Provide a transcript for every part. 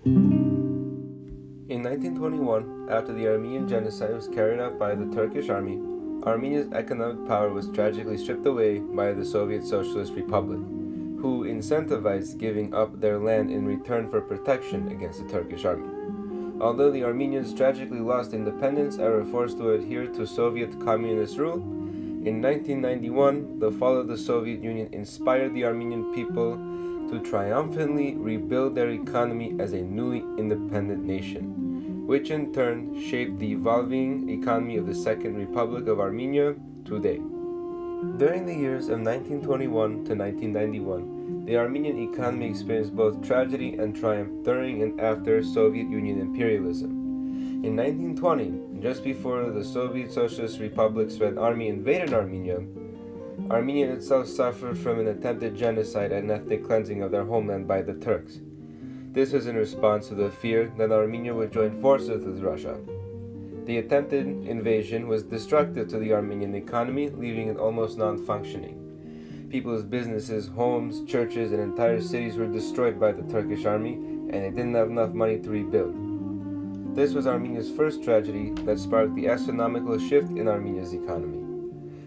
In 1921, after the Armenian genocide was carried out by the Turkish army, Armenia's economic power was tragically stripped away by the Soviet Socialist Republic, who incentivized giving up their land in return for protection against the Turkish army. Although the Armenians tragically lost independence and were forced to adhere to Soviet communist rule, in 1991, the fall of the Soviet Union inspired the Armenian people to triumphantly rebuild their economy as a newly independent nation, which in turn shaped the evolving economy of the Second Republic of Armenia today. During the years of 1921 to 1991, the Armenian economy experienced both tragedy and triumph during and after Soviet Union imperialism. In 1920, just before the Soviet Socialist Republic's Red Army invaded Armenia, Armenia itself suffered from an attempted genocide and ethnic cleansing of their homeland by the Turks. This was in response to the fear that Armenia would join forces with Russia. The attempted invasion was destructive to the Armenian economy, leaving it almost non-functioning. People's businesses, homes, churches, and entire cities were destroyed by the Turkish army, and they didn't have enough money to rebuild. This was Armenia's first tragedy that sparked the astronomical shift in Armenia's economy.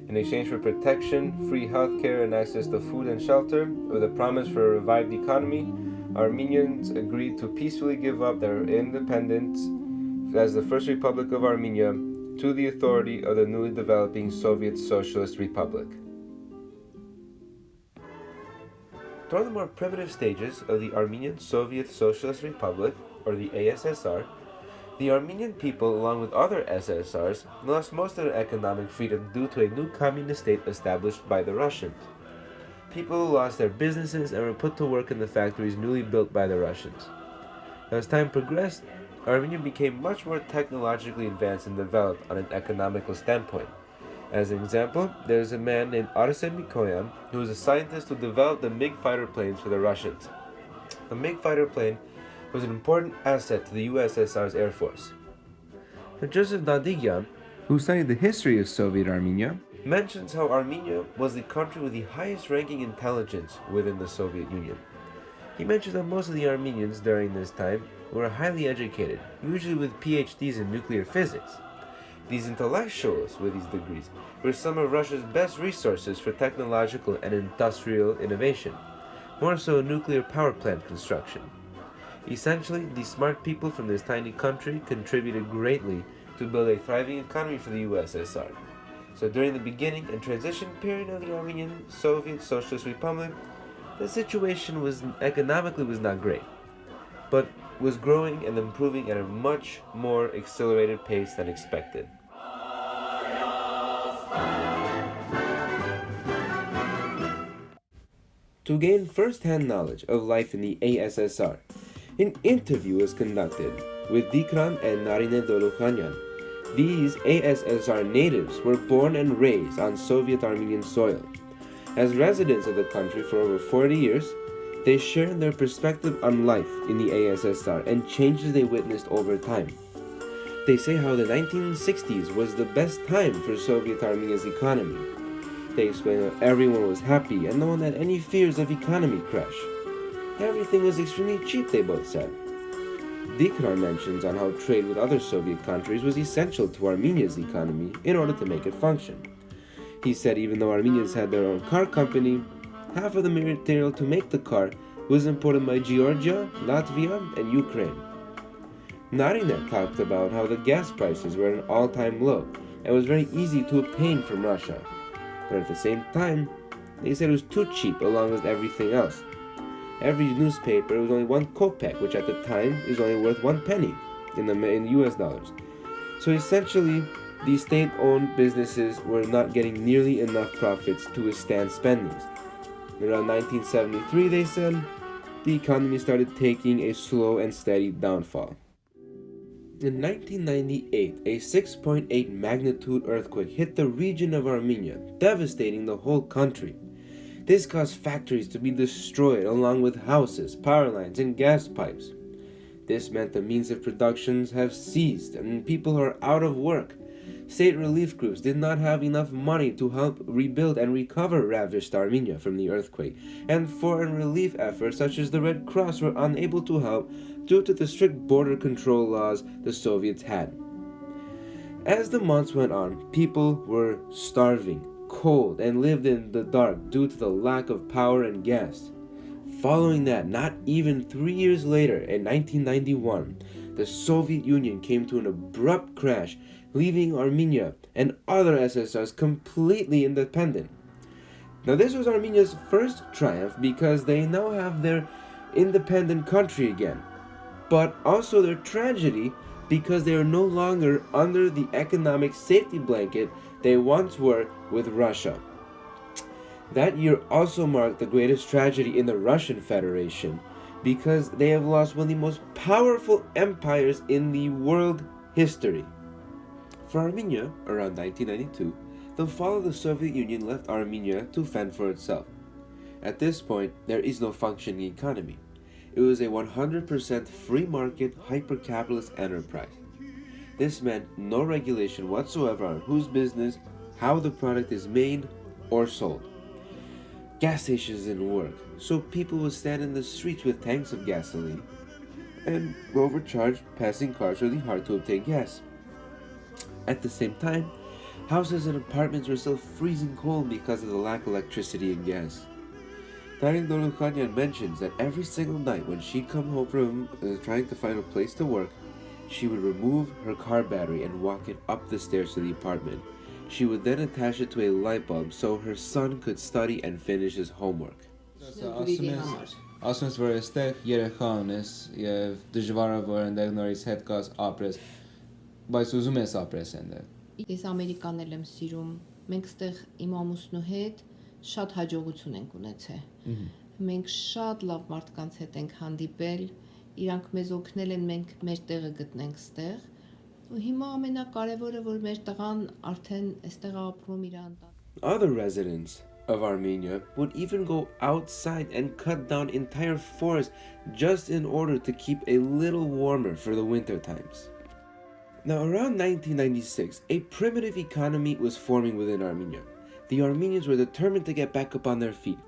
In exchange for protection, free healthcare, and access to food and shelter, with a promise for a revived economy, Armenians agreed to peacefully give up their independence as the First Republic of Armenia to the authority of the newly developing Soviet Socialist Republic. During the more primitive stages of the Armenian Soviet Socialist Republic, or the A.S.S.R., the Armenian people, along with other S.S.Rs, lost most of their economic freedom due to a new communist state established by the Russians. People lost their businesses and were put to work in the factories newly built by the Russians. As time progressed, Armenia became much more technologically advanced and developed on an economical standpoint. As an example, there is a man named Arsen Mikoyan who was a scientist who developed the MiG fighter planes for the Russians. The MiG fighter plane was an important asset to the USSR's Air Force. Joseph Dadigyan, who studied the history of Soviet Armenia, mentions how Armenia was the country with the highest ranking intelligence within the Soviet Union. He mentioned that most of the Armenians during this time were highly educated, usually with PhDs in nuclear physics. These intellectuals with these degrees were some of Russia's best resources for technological and industrial innovation, more so nuclear power plant construction. Essentially, these smart people from this tiny country contributed greatly to build a thriving economy for the USSR. So during the beginning and transition period of the Armenian Soviet Socialist Republic, the situation economically was not great, but was growing and improving at a much more accelerated pace than expected. To gain first-hand knowledge of life in the A.S.S.R., an interview was conducted with Dikran and Narine Dolukhanyan. These A.S.S.R. natives were born and raised on Soviet Armenian soil. As residents of the country for over 40 years, they shared their perspective on life in the A.S.S.R. and changes they witnessed over time. They say how the 1960s was the best time for Soviet Armenia's economy. They explain how everyone was happy and no one had any fears of economy crash. Everything was extremely cheap, they both said. Dikran mentions on how trade with other Soviet countries was essential to Armenia's economy in order to make it function. He said even though Armenians had their own car company, half of the material to make the car was imported by Georgia, Latvia, and Ukraine. Narine talked about how the gas prices were at an all-time low and was very easy to obtain from Russia. But at the same time, they said it was too cheap along with everything else. Every newspaper was only 1 kopeck, which at the time is only worth 1 penny in US dollars. So essentially, these state-owned businesses were not getting nearly enough profits to withstand spendings. Around 1973, they said, the economy started taking a slow and steady downfall. In 1998, a 6.8 magnitude earthquake hit the region of Armenia, devastating the whole country. This caused factories to be destroyed along with houses, power lines, and gas pipes. This meant the means of production have ceased and people are out of work, State relief groups did not have enough money to help rebuild and recover ravished Armenia from the earthquake, and foreign relief efforts such as the Red Cross were unable to help due to the strict border control laws the Soviets had. As the months went on, people were starving, cold, and lived in the dark due to the lack of power and gas. Following that, not even 3 years later, in 1991, the Soviet Union came to an abrupt crash, leaving Armenia and other SSRs completely independent. Now, this was Armenia's first triumph because they now have their independent country again, but also their tragedy because they are no longer under the economic safety blanket they once were with Russia. That year also marked the greatest tragedy in the Russian Federation because they have lost one of the most powerful empires in the world history. For Armenia, around 1992, the fall of the Soviet Union left Armenia to fend for itself. At this point, there is no functioning economy. It was a 100% free market, hyper-capitalist enterprise. This meant no regulation whatsoever on whose business, how the product is made or sold. Gas stations didn't work, so people would stand in the streets with tanks of gasoline, and overcharged passing cars really hard to obtain gas. At the same time, houses and apartments were still freezing cold because of the lack of electricity and gas. Tarik Dolukhanian mentions that every single night when she'd come home from trying to find a place to work, she would remove her car battery and walk it up the stairs to the apartment. She would then attach it to a light bulb so her son could study and finish his homework. Ասում ես, որ այստեղ երեխա ունես եւ դժվար է որ այնտեղ նորից հետ գաս ապրես, բայց ուզում ես ապրես այնտեղ։ Ես Ամերիկան եմ սիրում։ Մենք ստեղ իմ ամուսնու հետ շատ հաջողություն ենք ունեցել։ Մենք շատ լավ մարդկանց հետ ենք հանդիպել, իրանք մեզ օգնել են մենք մեր տեղը գտնենք ստեղ։ Ու հիմա ամենակարևորը որ մեր տղան արդեն այստեղ ապրում իր ընտանիքը։ Other residents of Armenia would even go outside and cut down entire forests just in order to keep a little warmer for the winter times. Now, around 1996, a primitive economy was forming within Armenia. The Armenians were determined to get back up on their feet.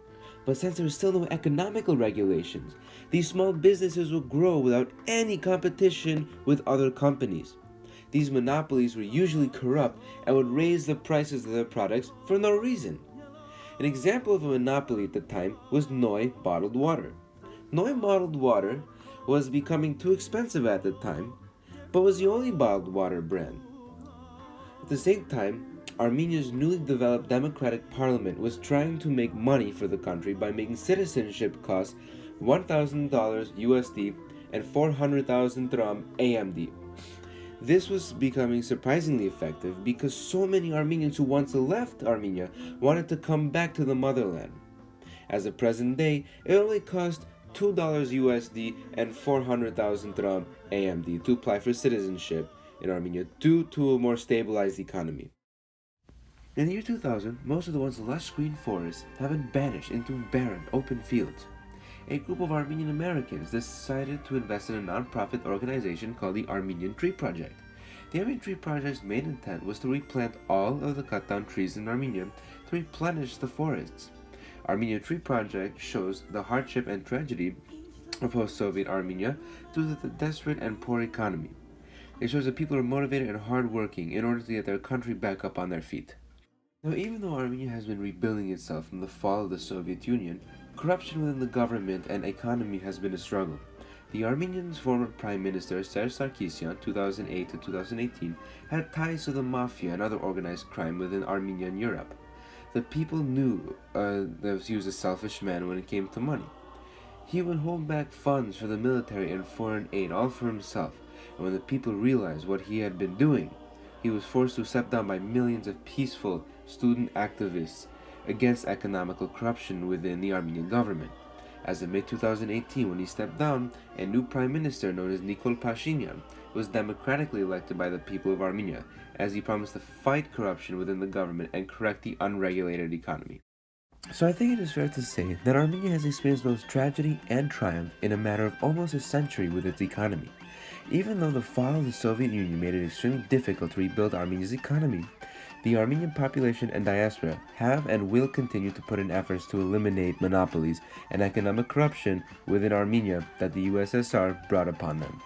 But since there were still no economical regulations, these small businesses would grow without any competition with other companies. These monopolies were usually corrupt and would raise the prices of their products for no reason. An example of a monopoly at the time was Noi bottled water. Noi bottled water was becoming too expensive at the time, but was the only bottled water brand. At the same time, Armenia's newly developed democratic parliament was trying to make money for the country by making citizenship cost $1,000 USD and 400,000 dram AMD. This was becoming surprisingly effective because so many Armenians who once left Armenia wanted to come back to the motherland. As of present day, it only cost $2 USD and 400,000 dram AMD to apply for citizenship in Armenia due to a more stabilized economy. In the year 2000, most of the once lush green forests have been banished into barren, open fields. A group of Armenian Americans decided to invest in a non-profit organization called the Armenian Tree Project. The Armenian Tree Project's main intent was to replant all of the cut-down trees in Armenia to replenish the forests. Armenian Tree Project shows the hardship and tragedy of post-Soviet Armenia due to the desperate and poor economy. It shows that people are motivated and hardworking in order to get their country back up on their feet. Now, even though Armenia has been rebuilding itself from the fall of the Soviet Union, corruption within the government and economy has been a struggle. The Armenian's former Prime Minister A.S.S.Rs 2008 to 2018 had ties to the mafia and other organized crime within Armenia and Europe. The people knew that he was a selfish man when it came to money. He would hold back funds for the military and foreign aid all for himself, and when the people realized what he had been doing, he was forced to step down by millions of peaceful student activists against economical corruption within the Armenian government. As of mid-2018, when he stepped down, a new prime minister known as Nikol Pashinyan was democratically elected by the people of Armenia, as he promised to fight corruption within the government and correct the unregulated economy. So I think it is fair to say that Armenia has experienced both tragedy and triumph in a matter of almost a century with its economy. Even though the fall of the Soviet Union made it extremely difficult to rebuild Armenia's economy, the Armenian population and diaspora have and will continue to put in efforts to eliminate monopolies and economic corruption within Armenia that the USSR brought upon them.